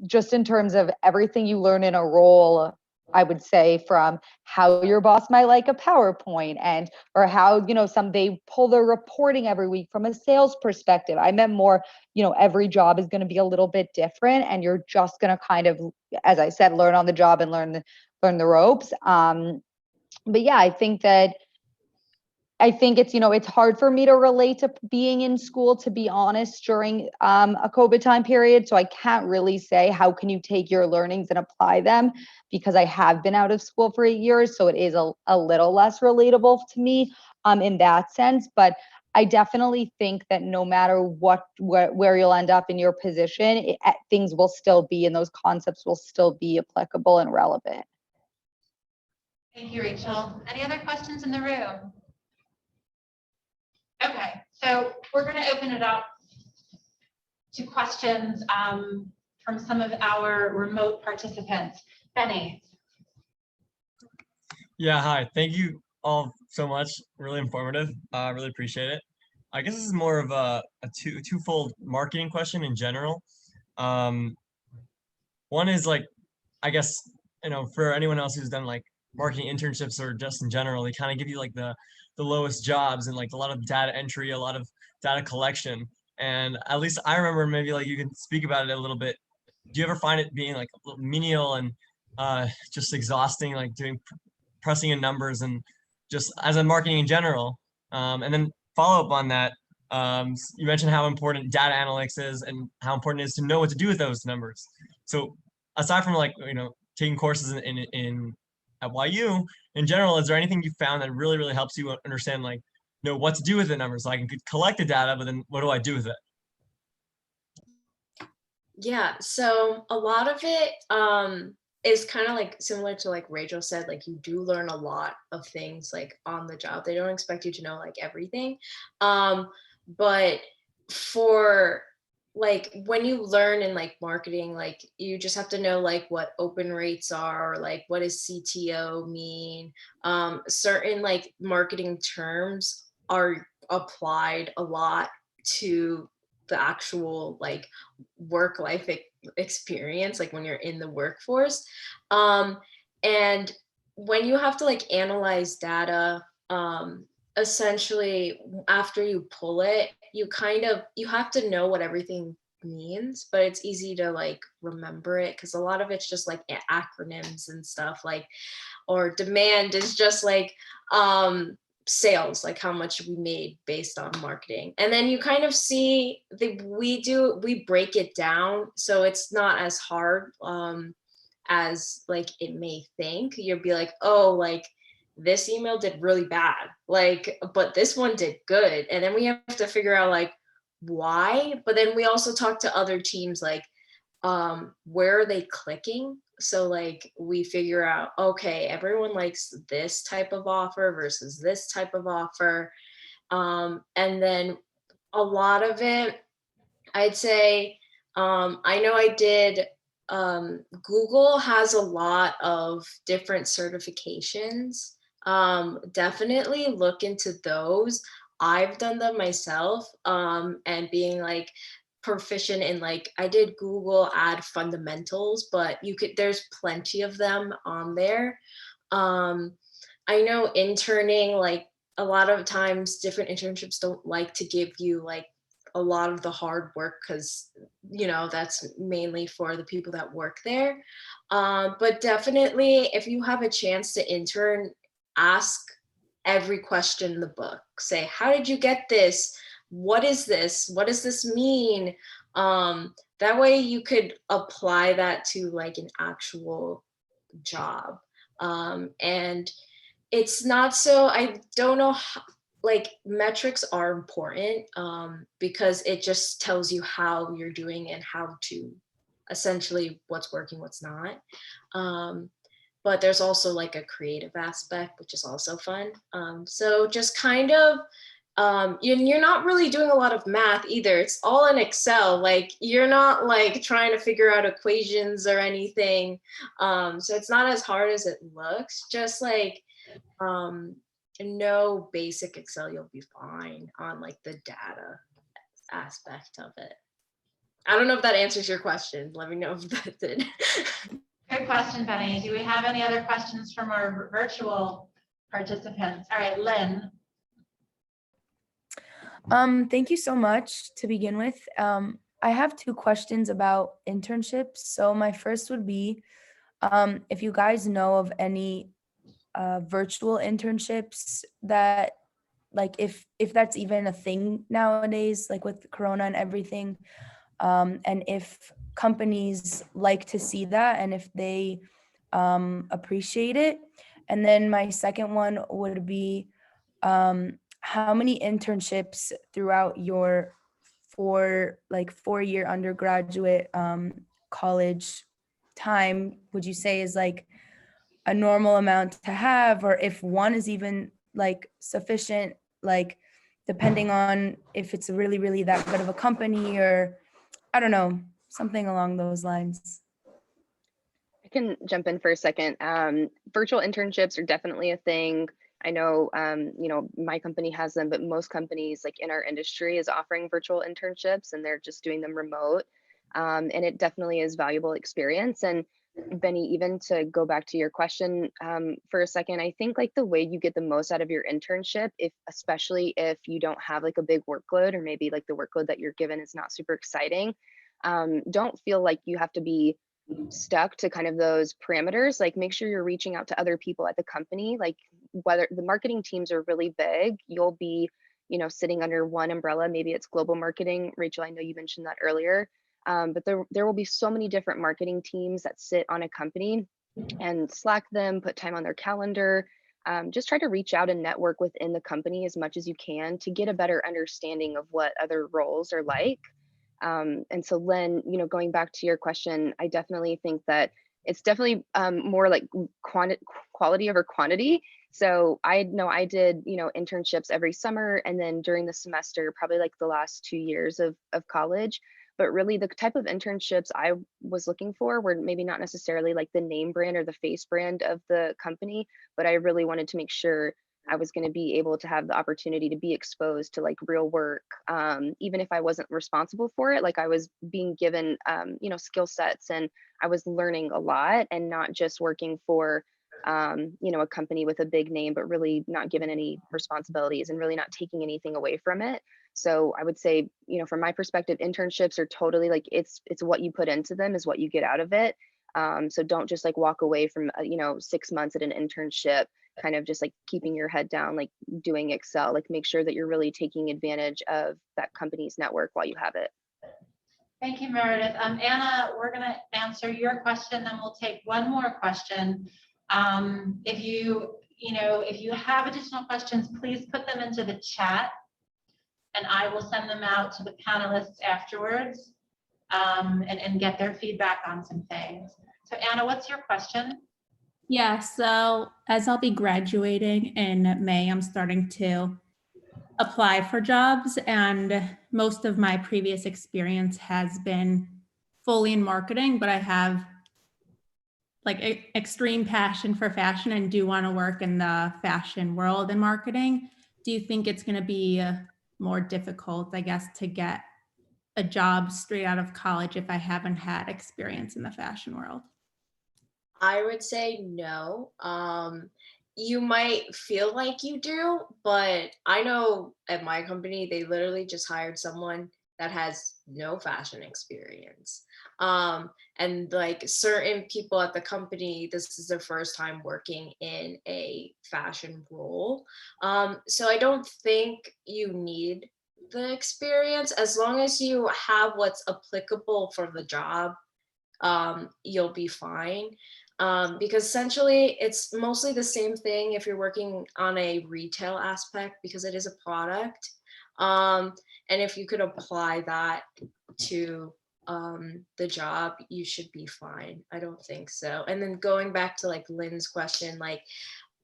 just in terms of everything you learn in a role, I would say from how your boss might like a PowerPoint or how, they pull their reporting every week from a sales perspective. I meant more, every job is going to be a little bit different and you're just going to kind of, as I said, learn on the job and learn the ropes. But yeah, I think it's, it's hard for me to relate to being in school, to be honest, during a COVID time period. So I can't really say how can you take your learnings and apply them because I have been out of school for 8 years. So it is a little less relatable to me in that sense. But I definitely think that no matter where you'll end up in your position, things will still be, and those concepts will still be applicable and relevant. Thank you, Rachel. Any other questions in the room? Okay, so we're going to open it up to questions from some of our remote participants. Benny. Yeah, hi. Thank you all so much. Really informative. I really appreciate it. I guess this is more of a twofold marketing question in general. One is like, I guess, for anyone else who's done like marketing internships or just in general, they kind of give you like the lowest jobs and like a lot of data entry, a lot of data collection. And at least I remember, maybe like you can speak about it a little bit. Do you ever find it being like a little menial and just exhausting, like pressing in numbers and just as a marketing in general? And then follow up on that, you mentioned how important data analytics is and how important it is to know what to do with those numbers. So aside from like, taking courses in at YU, in general, is there anything you found that really, really helps you understand, like, what to do with the numbers? So I can collect the data, but then what do I do with it? Yeah, so a lot of it is kind of like similar to like Rachel said, like you do learn a lot of things like on the job. They don't expect you to know like everything. But for like when you learn in like marketing, like you just have to know like what open rates are, or like what does CTO mean. Certain like marketing terms are applied a lot to the actual like work life experience, like when you're in the workforce. And when you have to like analyze data, essentially after you pull it, you have to know what everything means, but it's easy to like remember it because a lot of it's just like acronyms and stuff, like, or demand is just like sales, like how much we made based on marketing. And then you kind of see we break it down. So it's not as hard as like it may think. You'll be like, oh, like this email did really bad, like, but this one did good. And then we have to figure out like why. But then we also talk to other teams, like where are they clicking? So like we figure out, okay, everyone likes this type of offer versus this type of offer. And then a lot of it, I'd say, I know I did, Google has a lot of different certifications. Definitely look into those. I've done them myself, and being like proficient in, like, I did Google ad fundamentals, but there's plenty of them on there. I know interning, like a lot of times different internships don't like to give you like a lot of the hard work, because that's mainly for the people that work there. But definitely if you have a chance to intern, ask every question in the book. Say, how did you get this? What is this? What does this mean? That way you could apply that to like an actual job. And it's not so, I don't know how, like metrics are important, because it just tells you how you're doing and how to essentially what's working, what's not. But there's also like a creative aspect, which is also fun. So just kind of, you're not really doing a lot of math either. It's all in Excel. Like you're not like trying to figure out equations or anything. So it's not as hard as it looks. Just like know basic Excel, you'll be fine on like the data aspect of it. I don't know if that answers your question. Let me know if that did. Good question, Benny. Do we have any other questions from our virtual participants? All right, Lynn. Thank you so much to begin with. I have two questions about internships. So my first would be, if you guys know of any virtual internships that, like, if that's even a thing nowadays, like with Corona and everything, and if companies like to see that and if they appreciate it. And then my second one would be, how many internships throughout your 4-year undergraduate college time would you say is like a normal amount to have, or if one is even like sufficient, like depending on if it's really, really that good of a company, or I don't know, something along those lines. I can jump in for a second. Virtual internships are definitely a thing. I know, my company has them, but most companies like in our industry is offering virtual internships and they're just doing them remote. And it definitely is valuable experience. And Benny, even to go back to your question for a second, I think like the way you get the most out of your internship, especially if you don't have like a big workload, or maybe like the workload that you're given is not super exciting, don't feel like you have to be stuck to kind of those parameters. Like make sure you're reaching out to other people at the company. Like whether the marketing teams are really big, you'll be, sitting under one umbrella. Maybe it's global marketing. Rachel, I know you mentioned that earlier. But there will be so many different marketing teams that sit on a company, and Slack them, put time on their calendar. Just try to reach out and network within the company as much as you can to get a better understanding of what other roles are like. And so Len, going back to your question, I definitely think that it's definitely more like quality over quantity. So I know I did, internships every summer, and then during the semester, probably like the last 2 years of college. But really the type of internships I was looking for were maybe not necessarily like the name brand or the face brand of the company, but I really wanted to make sure I was going to be able to have the opportunity to be exposed to like real work, even if I wasn't responsible for it. Like I was being given, skill sets, and I was learning a lot, and not just working for, a company with a big name, but really not given any responsibilities and really not taking anything away from it. So I would say, from my perspective, internships are totally like it's what you put into them is what you get out of it. So don't just like walk away from, 6 months at an internship, kind of just like keeping your head down, like doing Excel, like make sure that you're really taking advantage of that company's network while you have it. Thank you, Meredith. Anna, we're going to answer your question, then we'll take one more question. If you have additional questions, please put them into the chat, and I will send them out to the panelists afterwards, and get their feedback on some things. So Anna, what's your question? Yeah, so as I'll be graduating in May, I'm starting to apply for jobs, and most of my previous experience has been fully in marketing, but I have like extreme passion for fashion and do want to work in the fashion world and marketing. Do you think it's going to be more difficult, I guess, to get a job straight out of college if I haven't had experience in the fashion world? I would say no. You might feel like you do, but I know at my company, they literally just hired someone that has no fashion experience. And like certain people at the company, this is their first time working in a fashion role. So I don't think you need the experience. As long as you have what's applicable for the job, you'll be fine. Because essentially it's mostly the same thing if you're working on a retail aspect, because it is a product. And if you could apply that to the job, you should be fine. I don't think so. And then going back to like Lynn's question, like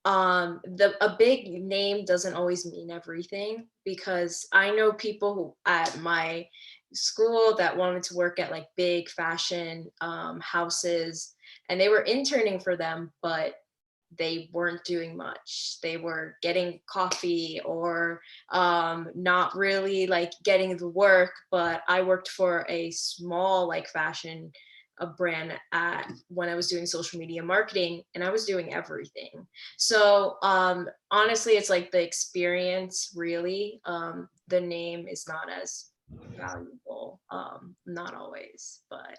a big name doesn't always mean everything, because I know people who at my school that wanted to work at like big fashion houses, and they were interning for them, but they weren't doing much. They were getting coffee or not really like getting the work. But I worked for a small like fashion brand when I was doing social media marketing, and I was doing everything. So honestly, it's like the experience really. The name is not as valuable, not always, but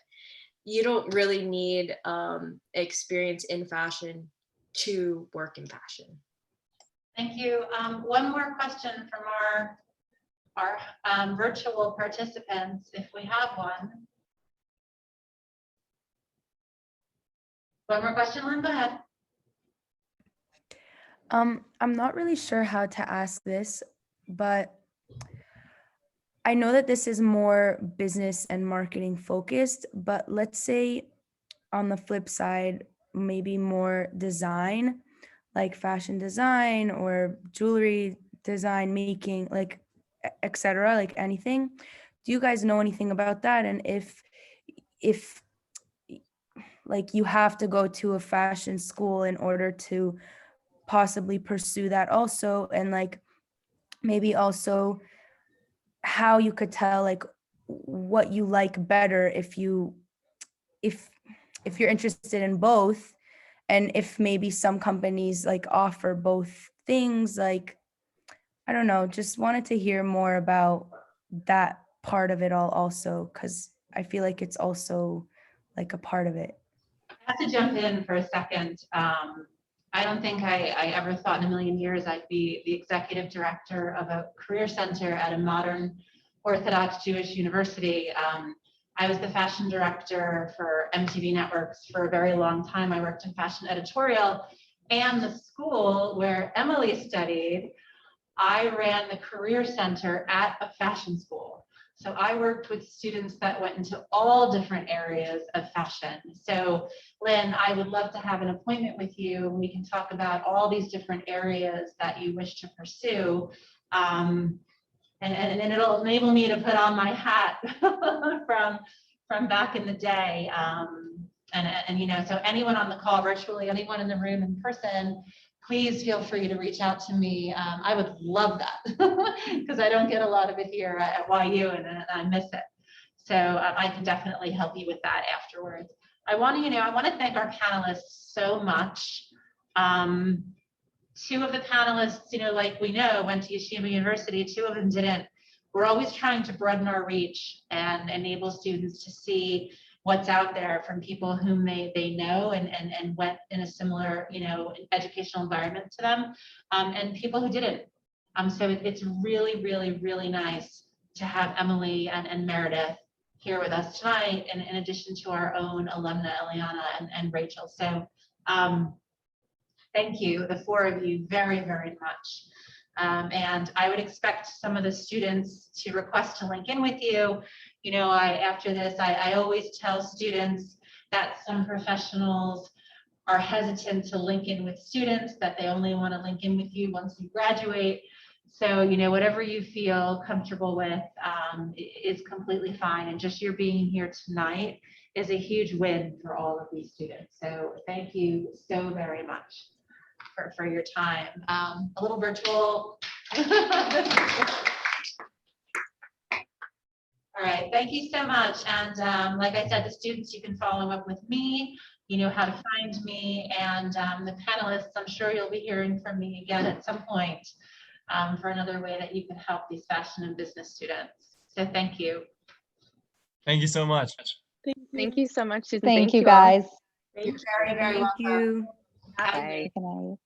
you don't really need experience in fashion to work in fashion. Thank you. One more question from our virtual participants, if we have one. One more question, Lynn, go ahead. I'm not really sure how to ask this, but I know that this is more business and marketing focused, but let's say on the flip side, maybe more design, like fashion design or jewelry design, making, like, etc., like anything. Do you guys know anything about that? And if like you have to go to a fashion school in order to possibly pursue that also, and like maybe also how you could tell like what you like better if you're interested in both, and if maybe some companies like offer both things, like I don't know, just wanted to hear more about that part of it all also, because I feel like it's also like a part of it. I have to jump in for a second. I don't think I ever thought in a million years I'd be the executive director of a career center at a modern Orthodox Jewish university. I was the fashion director for MTV Networks for a very long time. I worked in fashion editorial, and the school where Emily studied, I ran the career center at a fashion school. So I worked with students that went into all different areas of fashion. So Lynn, I would love to have an appointment with you. We can talk about all these different areas that you wish to pursue. And it'll enable me to put on my hat from back in the day. And you know, so anyone on the call virtually, anyone in the room in person, please feel free to reach out to me. I would love that because I don't get a lot of it here at YU, and I miss it. So I can definitely help you with that afterwards. I want to thank our panelists so much. Two of the panelists, like we know, went to Yeshiva University. Two of them didn't. We're always trying to broaden our reach and enable students to see what's out there from people whom they know and went in a similar, educational environment to them, and people who didn't. So it's really, really, really nice to have Emily and Meredith here with us tonight, and in addition to our own alumna, Eliana and Rachel. So thank you, the four of you, very, very much. And I would expect some of the students to request to link in with you. After this, I always tell students that some professionals are hesitant to link in with students, that they only want to link in with you once you graduate. So, whatever you feel comfortable with is completely fine. And just your being here tonight is a huge win for all of these students. So thank you so very much for your time. A little virtual. All right, thank you so much. And like I said, the students, you can follow up with me. You know how to find me. And the panelists, I'm sure you'll be hearing from me again at some point for another way that you can help these fashion and business students. So thank you. Thank you so much. Thank you so much, Susan. Thank you all. guys. You're very, very Thank welcome. you. Have a Bye. Good night.